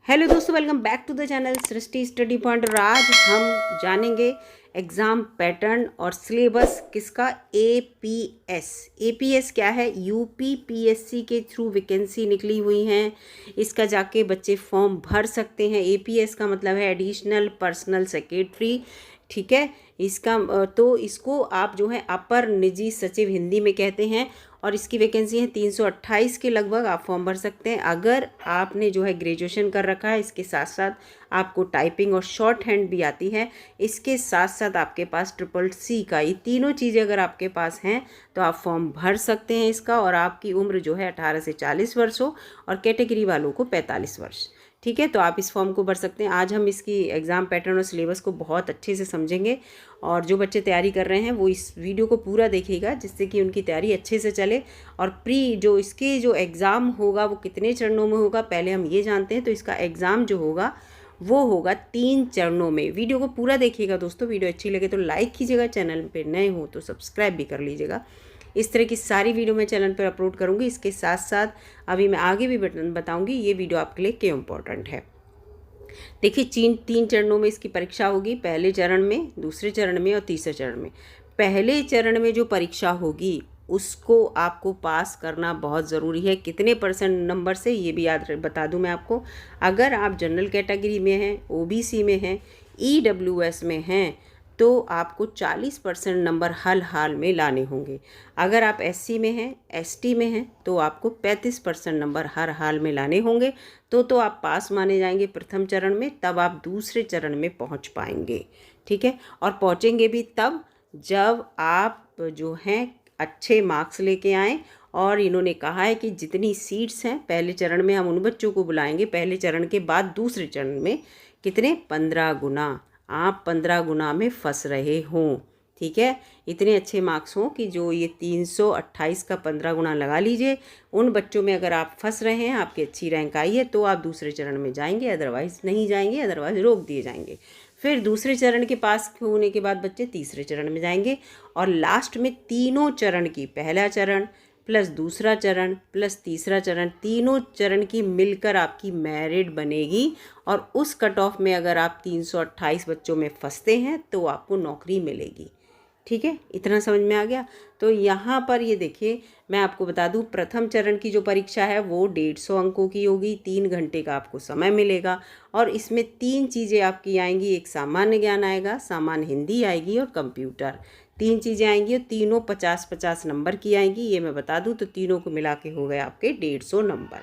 Hello दोस्तों, welcome back to the channel Srishti study point. और आज हम जानेंगे एग्ज़ाम पैटर्न और सिलेबस किसका। एपीएस क्या है? यूपी पीएससी के थ्रू वैकेंसी निकली हुई हैं, इसका जाके बच्चे फॉर्म भर सकते हैं। एपीएस का मतलब है एडिशनल पर्सनल सेक्रेटरी, ठीक है। इसका तो इसको आप जो है अपर निजी सचिव हिंदी में कहते हैं। और इसकी वैकेंसी है 328 के लगभग। आप फॉर्म भर सकते हैं अगर आपने जो है ग्रेजुएशन कर रखा है। इसके साथ साथ आपको टाइपिंग और शॉर्ट हैंड भी आती है। इसके साथ साथ आपके पास CCC का, ये तीनों चीज़ें अगर आपके पास हैं तो आप फॉर्म भर सकते हैं इसका। और आपकी उम्र जो है 18 से 40 वर्ष हो और कैटेगरी वालों को 45 वर्ष, ठीक है। तो आप इस फॉर्म को भर सकते हैं। आज हम इसकी एग्ज़ाम पैटर्न और सिलेबस को बहुत अच्छे से समझेंगे। और जो बच्चे तैयारी कर रहे हैं वो इस वीडियो को पूरा देखिएगा, जिससे कि उनकी तैयारी अच्छे से चले। और जो इसके जो एग्ज़ाम होगा वो कितने चरणों में होगा पहले हम ये जानते हैं। तो इसका एग्ज़ाम जो होगा वो होगा 3 चरणों में। वीडियो को पूरा देखिएगा दोस्तों। वीडियो अच्छी लगे तो लाइक कीजिएगा, चैनल पे नए हो तो सब्सक्राइब भी कर लीजिएगा। इस तरह की सारी वीडियो मैं चैनल पर अपलोड करूँगी। इसके साथ साथ अभी मैं आगे भी बताऊँगी ये वीडियो आपके लिए क्यों इम्पोर्टेंट है। देखिए, 3 चरणों में इसकी परीक्षा होगी। पहले चरण में, दूसरे चरण में और तीसरे चरण में। पहले चरण में जो परीक्षा होगी उसको आपको पास करना बहुत ज़रूरी है। कितने % नंबर से, ये भी याद बता दूं मैं आपको। अगर आप जनरल कैटेगरी में हैं, ओबीसी में हैं, ईडब्ल्यूएस में हैं तो आपको 40% नंबर हाल में लाने होंगे। अगर आप एससी में हैं, एसटी में हैं तो आपको 35% नंबर हर हाल में लाने होंगे। तो आप पास माने जाएंगे प्रथम चरण में। तब आप दूसरे चरण में पहुंच पाएंगे, ठीक है। और पहुंचेंगे भी तब जब आप जो हैं अच्छे मार्क्स लेके आएँ। और इन्होंने कहा है कि जितनी सीट्स हैं पहले चरण में हम उन बच्चों को बुलाएंगे पहले चरण के बाद दूसरे चरण में। कितने? 15 गुना। आप 15 गुना में फंस रहे हों, ठीक है। इतने अच्छे मार्क्स हों कि जो ये 328 का 15 गुना लगा लीजिए। उन बच्चों में अगर आप फंस रहे हैं, आपकी अच्छी रैंक आई है तो आप दूसरे चरण में जाएंगे, अदरवाइज़ नहीं जाएंगे, अदरवाइज़ रोक दिए जाएंगे। फिर दूसरे चरण के पास होने के बाद बच्चे तीसरे चरण में जाएंगे। और लास्ट में तीनों चरण की, पहला चरण प्लस दूसरा चरण प्लस तीसरा चरण, तीनों चरण की मिलकर आपकी मेरिट बनेगी। और उस कट ऑफ में अगर आप 328 बच्चों में फंसते हैं तो आपको नौकरी मिलेगी, ठीक है। इतना समझ में आ गया। तो यहाँ पर ये देखिए, मैं आपको बता दूँ प्रथम चरण की जो परीक्षा है वो 150 अंकों की होगी। 3 घंटे का आपको समय मिलेगा। और इसमें 3 चीज़ें आपकी आएंगी। एक सामान्य ज्ञान आएगा, सामान्य हिंदी आएगी और कंप्यूटर। 3 चीज़ें आएंगी और तीनों 50-50 नंबर की आएंगी। ये मैं बता दूँ तो तीनों को मिला के हो गए आपके 150 नंबर।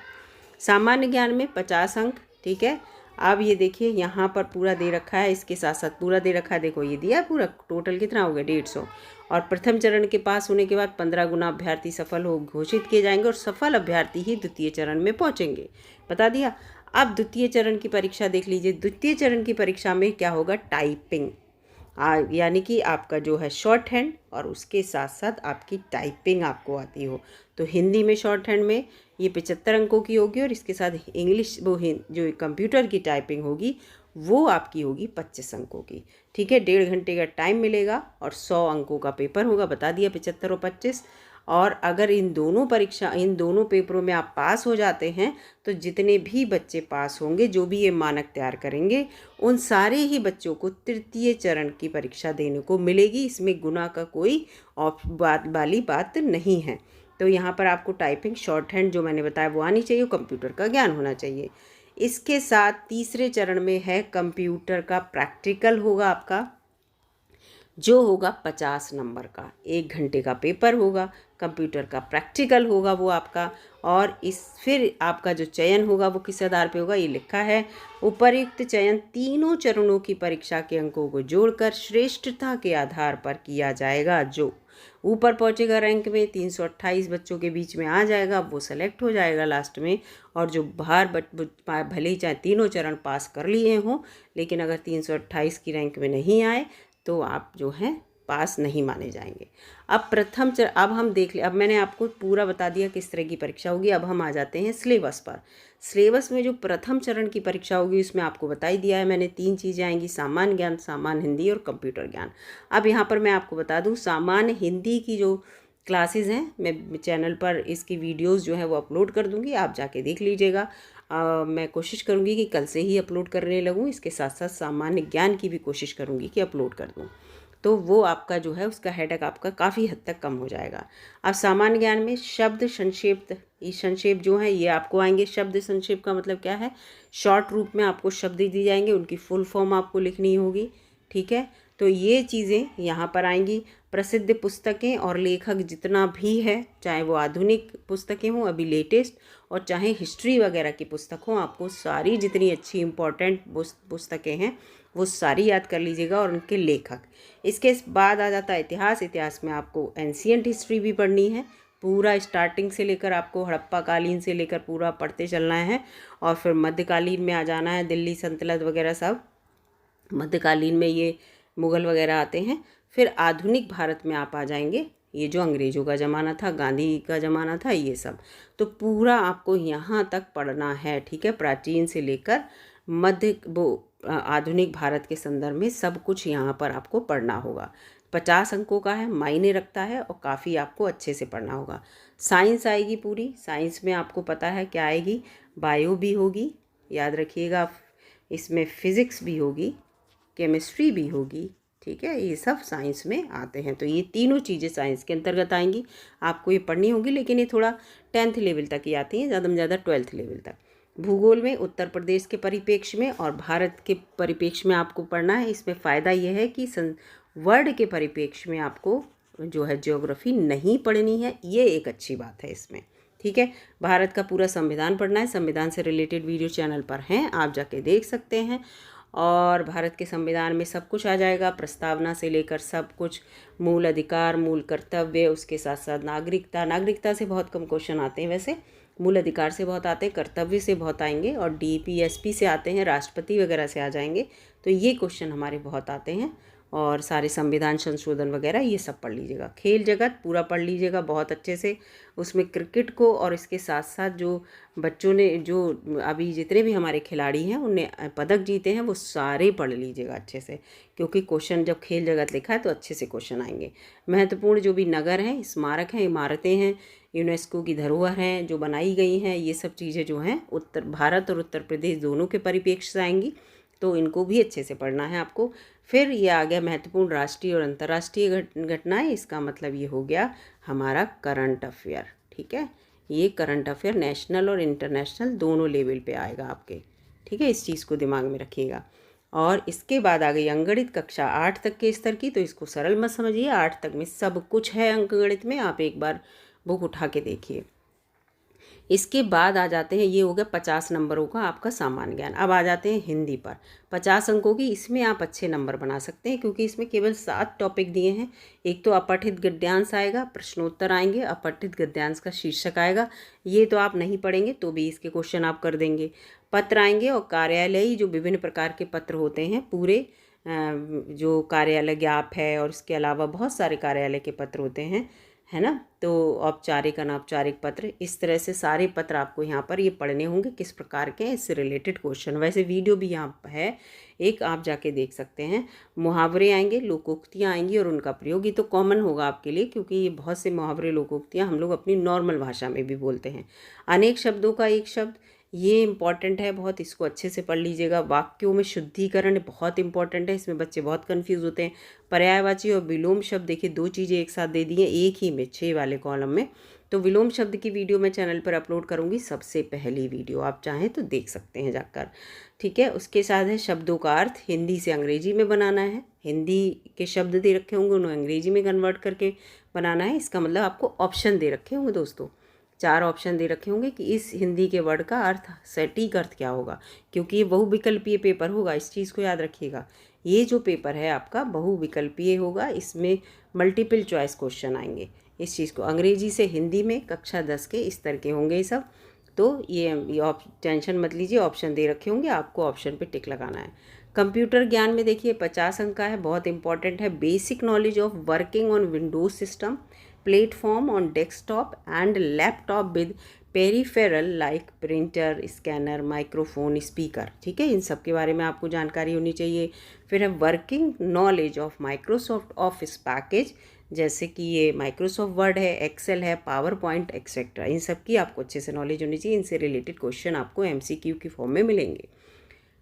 सामान्य ज्ञान में 50 अंक, ठीक है। अब ये देखिए यहाँ पर पूरा दे रखा है, इसके साथ साथ पूरा दे रखा है। देखो ये दिया पूरा, टोटल कितना हो गया? 150। और प्रथम चरण के पास होने के बाद 15 गुना अभ्यर्थी सफल हो घोषित किए जाएंगे। और सफल अभ्यर्थी ही द्वितीय चरण में पहुँचेंगे, बता दिया। अब द्वितीय चरण की परीक्षा देख लीजिए। द्वितीय चरण की परीक्षा में क्या होगा? टाइपिंग, यानी कि आपका जो है शॉर्ट हैंड और उसके साथ साथ आपकी टाइपिंग आपको आती हो। तो हिंदी में शॉर्ट हैंड में ये 75 अंकों की होगी। और इसके साथ इंग्लिश जो कंप्यूटर की टाइपिंग होगी वो आपकी होगी 25 अंकों की, ठीक है। 1.5 घंटे का टाइम मिलेगा और 100 अंकों का पेपर होगा, बता दिया, 75 और 25। और अगर इन दोनों पेपरों में आप पास हो जाते हैं तो जितने भी बच्चे पास होंगे, जो भी ये मानक तैयार करेंगे, उन सारे ही बच्चों को तृतीय चरण की परीक्षा देने को मिलेगी। इसमें गुना का कोई वाली बात नहीं है। तो यहाँ पर आपको टाइपिंग, शॉर्ट हैंड जो मैंने बताया वो आनी चाहिए, कंप्यूटर का ज्ञान होना चाहिए। इसके साथ तीसरे चरण में है कंप्यूटर का प्रैक्टिकल होगा आपका, जो होगा 50 नंबर का। 1 घंटे का पेपर होगा, कंप्यूटर का प्रैक्टिकल होगा वो आपका। और फिर आपका जो चयन होगा वो किस आधार पे होगा? ये लिखा है, उपर्युक्त चयन तीनों चरणों की परीक्षा के अंकों को जोड़कर श्रेष्ठता के आधार पर किया जाएगा। जो ऊपर पहुंचेगा रैंक में, 328 बच्चों के बीच में आ जाएगा, वो सेलेक्ट हो जाएगा लास्ट में। और जो बाहर भले ही चाहे तीनों चरण पास कर लिए हों, लेकिन अगर 328 की रैंक में नहीं आए तो आप जो हैं पास नहीं माने जाएंगे। अब हम देख ले, अब मैंने आपको पूरा बता दिया किस तरह की परीक्षा होगी। अब हम आ जाते हैं सिलेबस पर। सिलेबस में जो प्रथम चरण की परीक्षा होगी उसमें आपको बता ही दिया है मैंने, 3 चीज़ें आएंगी, सामान्य ज्ञान, सामान्य हिंदी और कंप्यूटर ज्ञान। अब यहाँ पर मैं आपको बता दूँ, सामान्य हिंदी की जो क्लासेस हैं, मैं चैनल पर इसकी वीडियोस जो है वो अपलोड कर दूँगी, आप जाके देख लीजिएगा। मैं कोशिश करूँगी कि कल से ही अपलोड करने लगूँ। इसके साथ साथ सामान्य ज्ञान की भी कोशिश करूँगी कि अपलोड कर दूँ, तो वो आपका जो है उसका हेडेक आपका काफ़ी हद तक कम हो जाएगा। अब सामान्य ज्ञान में शब्द संक्षेप, ये संक्षेप जो है ये आपको आएंगे। शब्द संक्षेप का मतलब क्या है, शॉर्ट रूप में आपको शब्द दिए जाएंगे, उनकी फुल फॉर्म आपको लिखनी होगी, ठीक है। तो ये चीज़ें यहाँ पर आएंगी। प्रसिद्ध पुस्तकें और लेखक जितना भी है, चाहे वो आधुनिक पुस्तकें हों अभी लेटेस्ट, और चाहे हिस्ट्री वगैरह की पुस्तक हों, आपको सारी जितनी अच्छी इम्पॉर्टेंट पुस्तकें हैं वो सारी याद कर लीजिएगा और उनके लेखक। इसके बाद आ जाता है इतिहास। इतिहास में आपको एंशिएंट हिस्ट्री भी पढ़नी है, पूरा स्टार्टिंग से लेकर आपको हड़प्पा कालीन से लेकर पूरा पढ़ते चलना है। और फिर मध्यकालीन में आ जाना है, दिल्ली सल्तनत वगैरह सब मध्यकालीन में ये मुग़ल वगैरह आते हैं। फिर आधुनिक भारत में आप आ जाएंगे, ये जो अंग्रेज़ों का ज़माना था, गांधी का ज़माना था, ये सब तो पूरा आपको यहाँ तक पढ़ना है, ठीक है। प्राचीन से लेकर मध्य आधुनिक भारत के संदर्भ में सब कुछ यहाँ पर आपको पढ़ना होगा। 50 अंकों का है, मायने रखता है और काफ़ी आपको अच्छे से पढ़ना होगा। साइंस आएगी पूरी। साइंस में आपको पता है क्या आएगी, बायो भी होगी, याद रखिएगा। इसमें फिज़िक्स भी होगी, केमिस्ट्री भी होगी, ठीक है। ये सब साइंस में आते हैं। तो ये तीनों चीज़ें साइंस के अंतर्गत आएंगी, आपको ये पढ़नी होगी। लेकिन ये थोड़ा 10th लेवल तक ही आती हैं, ज़्यादा में ज़्यादा 12th लेवल तक। भूगोल में उत्तर प्रदेश के परिप्रेक्ष्य में और भारत के परिप्रेक्ष्य में आपको पढ़ना है। इसमें फ़ायदा यह है कि वर्ल्ड के परिप्रेक्ष्य में आपको जो है ज्योग्राफी नहीं पढ़नी है, ये एक अच्छी बात है इसमें, ठीक है। भारत का पूरा संविधान पढ़ना है, संविधान से रिलेटेड वीडियो चैनल पर हैं, आप जाके देख सकते हैं। और भारत के संविधान में सब कुछ आ जाएगा, प्रस्तावना से लेकर सब कुछ, मूल अधिकार, मूल कर्तव्य, उसके साथ साथ नागरिकता से बहुत कम क्वेश्चन आते हैं, वैसे मूल अधिकार से बहुत आते हैं, कर्तव्य से बहुत आएंगे, और DPSP से आते हैं, राष्ट्रपति वगैरह से आ जाएंगे। तो ये क्वेश्चन हमारे बहुत आते हैं। और सारे संविधान संशोधन वगैरह ये सब पढ़ लीजिएगा। खेल जगत पूरा पढ़ लीजिएगा बहुत अच्छे से, उसमें क्रिकेट को, और इसके साथ साथ जो बच्चों ने, जो अभी जितने भी हमारे खिलाड़ी हैं उनने पदक जीते हैं, वो सारे पढ़ लीजिएगा अच्छे से, क्योंकि क्वेश्चन जब खेल जगत लिखा है तो अच्छे से क्वेश्चन आएंगे। महत्वपूर्ण जो भी नगर हैं, स्मारक हैं, इमारतें हैं, यूनेस्को की धरोहर हैं जो बनाई गई हैं, ये सब चीज़ें जो हैं उत्तर भारत और उत्तर प्रदेश दोनों के परिप्रेक्ष्य से आएंगी, तो इनको भी अच्छे से पढ़ना है आपको। फिर ये आ गया महत्वपूर्ण राष्ट्रीय और अंतर्राष्ट्रीय घटनाएं। इसका मतलब ये हो गया हमारा करंट अफेयर, ठीक है। ये करंट अफेयर नेशनल और इंटरनेशनल दोनों लेवल पे आएगा आपके, ठीक है। इस चीज़ को दिमाग में रखिएगा। और इसके बाद आ गई अंकगणित कक्षा 8 तक के स्तर की, तो इसको सरल मत समझिए, 8 तक में सब कुछ है अंकगणित में, आप एक बार बुक उठा के देखिए। इसके बाद आ जाते हैं, ये हो गया 50 नंबरों का आपका सामान्य ज्ञान। अब आ जाते हैं हिंदी पर 50 अंकों की। इसमें आप अच्छे नंबर बना सकते हैं, क्योंकि इसमें केवल 7 टॉपिक दिए हैं। एक तो अपठित गद्यांश आएगा, प्रश्नोत्तर आएंगे, अपठित गद्यांश का शीर्षक आएगा, ये तो आप नहीं पढ़ेंगे तो भी इसके क्वेश्चन आप कर देंगे। पत्र आएंगे, और कार्यालयी जो विभिन्न प्रकार के पत्र होते हैं, पूरे जो कार्यालय ज्ञाप है, और इसके अलावा बहुत सारे कार्यालय के पत्र होते हैं, है ना। तो औपचारिक अनौपचारिक पत्र, इस तरह से सारे पत्र आपको यहाँ पर ये पढ़ने होंगे, किस प्रकार के, इससे रिलेटेड क्वेश्चन। वैसे वीडियो भी यहाँ है एक, आप जाके देख सकते हैं। मुहावरे आएंगे, लोकोक्तियाँ आएंगी और उनका प्रयोग, ये तो कॉमन होगा आपके लिए, क्योंकि ये बहुत से मुहावरे लोकोक्तियाँ हम लोग अपनी नॉर्मल भाषा में भी बोलते हैं। अनेक शब्दों का एक शब्द, ये इम्पॉर्टेंट है बहुत, इसको अच्छे से पढ़ लीजिएगा। वाक्यों में शुद्धिकरण बहुत इंपॉर्टेंट है, इसमें बच्चे बहुत कंफ्यूज होते हैं। पर्यायवाची और विलोम शब्द, देखिए 2 चीज़ें एक साथ दे दी हैं एक ही में, 6 वाले कॉलम में। तो विलोम शब्द की वीडियो मैं चैनल पर अपलोड करूँगी, सबसे पहली वीडियो, आप चाहें तो देख सकते हैं जाकर, ठीक है। उसके साथ है शब्दों का अर्थ, हिंदी से अंग्रेजी में बनाना है। हिंदी के शब्द दे रखे होंगे, उन्हें अंग्रेजी में कन्वर्ट करके बनाना है। इसका मतलब आपको ऑप्शन दे रखे होंगे दोस्तों, 4 ऑप्शन दे रखे होंगे कि इस हिंदी के वर्ड का अर्थ, सटीक अर्थ क्या होगा, क्योंकि ये बहुविकल्पीय पेपर होगा, इस चीज़ को याद रखिएगा। ये जो पेपर है आपका बहुविकल्पीय होगा, इसमें मल्टीपल चॉइस क्वेश्चन आएंगे। इस चीज़ को अंग्रेजी से हिंदी में कक्षा 10 के स्तर के होंगे ये सब। तो ये टेंशन मत लीजिए, ऑप्शन दे रखे होंगे, आपको ऑप्शन पे टिक लगाना है। कंप्यूटर ज्ञान में देखिए 50 अंक का है, बहुत इंपॉर्टेंट है। Basic knowledge of working on Windows system, platform on desktop and laptop with peripheral like printer, scanner, microphone, speaker, ठीक है। इन सब के बारे में आपको जानकारी होनी चाहिए। फिर है working knowledge of Microsoft office package, जैसे कि ये माइक्रोसॉफ्ट वर्ड है, एक्सेल है, पावर पॉइंट एक्सेट्रा, इन सब की आपको अच्छे से नॉलेज होनी चाहिए। इनसे रिलेटेड क्वेश्चन आपको MCQ की फॉर्म में मिलेंगे।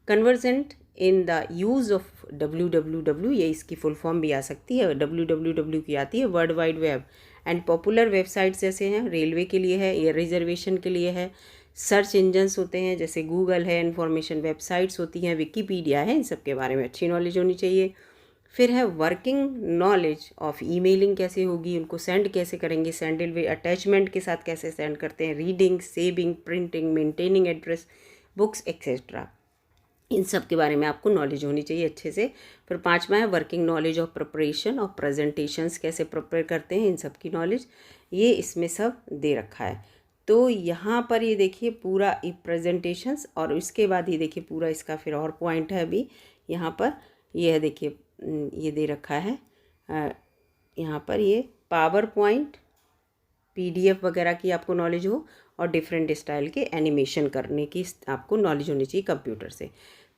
Convergent in the use of www, ये इसकी फुल फॉर्म भी आ सकती है। www की आती है world wide web and popular websites जैसे हैं, रेलवे के लिए है, एयर रिजर्वेशन के लिए है, सर्च इंजन्स होते हैं जैसे गूगल है, इन्फॉर्मेशन वेबसाइट्स होती हैं, विकीपीडिया है, इन सब के बारे में अच्छी नॉलेज होनी चाहिए। फिर है वर्किंग नॉलेज ऑफ ईमेलिंग कैसे होगी, उनको सेंड कैसे करेंगे, सेंडल वे अटैचमेंट के साथ कैसे सेंड करते हैं, reading, saving, printing, maintaining address books etcetera, इन सब के बारे में आपको नॉलेज होनी चाहिए अच्छे से। फिर 5वां है working knowledge of preparation of presentations, कैसे प्रिपेयर करते हैं, इन सब की नॉलेज ये इसमें सब दे रखा है। तो यहाँ पर ये देखिए पूरा प्रेजेंटेशंस, और इसके बाद ये देखिए पूरा इसका फिर और पॉइंट है अभी यहाँ पर, ये है देखिए ये दे रखा है यहाँ पर, ये पावर पॉइंट PDF वगैरह की आपको नॉलेज हो, और डिफरेंट स्टाइल के एनिमेशन करने की आपको नॉलेज होनी चाहिए कंप्यूटर से।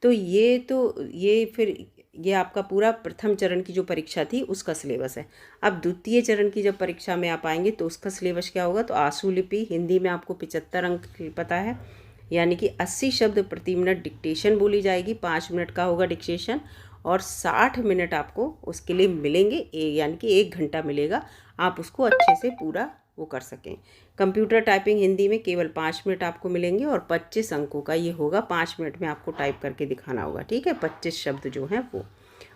तो ये फिर ये आपका पूरा प्रथम चरण की जो परीक्षा थी उसका सिलेबस है। अब द्वितीय चरण की जब परीक्षा में आप आएंगे तो उसका सिलेबस क्या होगा, तो आशु लिपि हिंदी में आपको 75 अंक पता है, यानी कि 80 शब्द प्रति मिनट डिक्टेशन बोली जाएगी, 5 मिनट का होगा डिक्टेशन, और 60 मिनट आपको उसके लिए मिलेंगे, यानी कि 1 घंटा मिलेगा, आप उसको अच्छे से पूरा वो कर सकें। कंप्यूटर टाइपिंग हिंदी में केवल 5 मिनट आपको मिलेंगे, और 25 अंकों का ये होगा, 5 मिनट में आपको टाइप करके दिखाना होगा, ठीक है। 25 शब्द जो हैं वो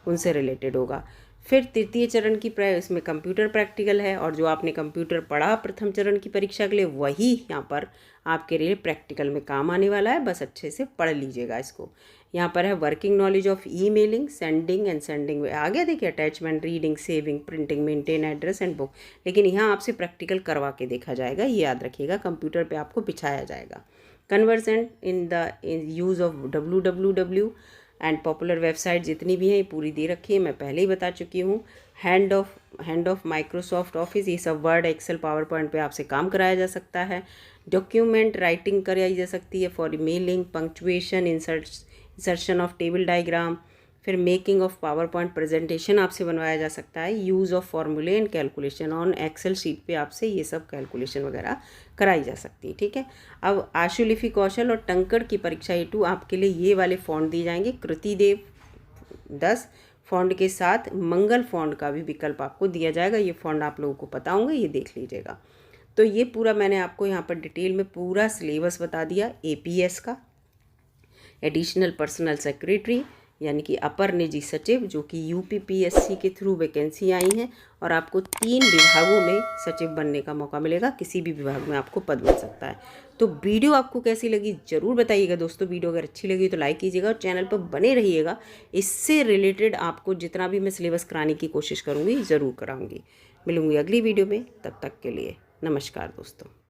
उनसे रिलेटेड होगा। फिर तृतीय चरण की इसमें कंप्यूटर प्रैक्टिकल है, और जो आपने कंप्यूटर पढ़ा प्रथम चरण की परीक्षा के लिए वही यहाँ पर आपके लिए प्रैक्टिकल में काम आने वाला है, बस अच्छे से पढ़ लीजिएगा इसको। यहाँ पर है working knowledge of emailing, sending end sending, आगे देखिए attachment, reading, saving, printing, maintain address and book, लेकिन यहाँ आपसे प्रैक्टिकल करवा के देखा जाएगा, ये याद रखिएगा, कंप्यूटर पे आपको बिछाया जाएगा। Convergent in the use of www and popular website जितनी भी हैं ये पूरी दे रखी है, मैं पहले ही बता चुकी हूँ। हैंड ऑफ माइक्रोसॉफ्ट ऑफिस, ये सब वर्ड, एक्सेल, पावर पॉइंट पे आपसे काम कराया जा सकता है। डॉक्यूमेंट राइटिंग कराई जा सकती है for mailing, punctuation, insertion of table diagram, फिर making of power point presentation आपसे बनवाया जा सकता है। यूज़ ऑफ फॉर्मूले and calculation on Excel sheet पे आपसे ये सब कैलकुलेशन वगैरह कराई जा सकती है, ठीक है। अब आशुलिपि कौशल और टंकड़ की परीक्षा हेतु आपके लिए ये वाले फॉन्ट दिए जाएंगे, कृतिदेव 10 फॉन्ट के साथ मंगल फॉन्ट का भी विकल्प आपको दिया जाएगा। ये फॉन्ट आप लोगों को पता होंगे, ये देख लीजिएगा। तो ये पूरा मैंने आपको यहाँ पर डिटेल में पूरा सिलेबस बता दिया APS का। एडिशनल पर्सनल सेक्रेटरी यानी कि अपर निजी सचिव, जो कि UPPSC के थ्रू वैकेंसी आई हैं, और आपको 3 विभागों में सचिव बनने का मौका मिलेगा, किसी भी विभाग में आपको पद मिल सकता है। तो वीडियो आपको कैसी लगी ज़रूर बताइएगा दोस्तों। वीडियो अगर अच्छी लगी तो लाइक कीजिएगा, और चैनल पर बने रहिएगा, इससे रिलेटेड आपको जितना भी मैं सिलेबस कराने की कोशिश करूँगी ज़रूर कराऊँगी। मिलूँगी अगली वीडियो में, तब तक के लिए नमस्कार दोस्तों।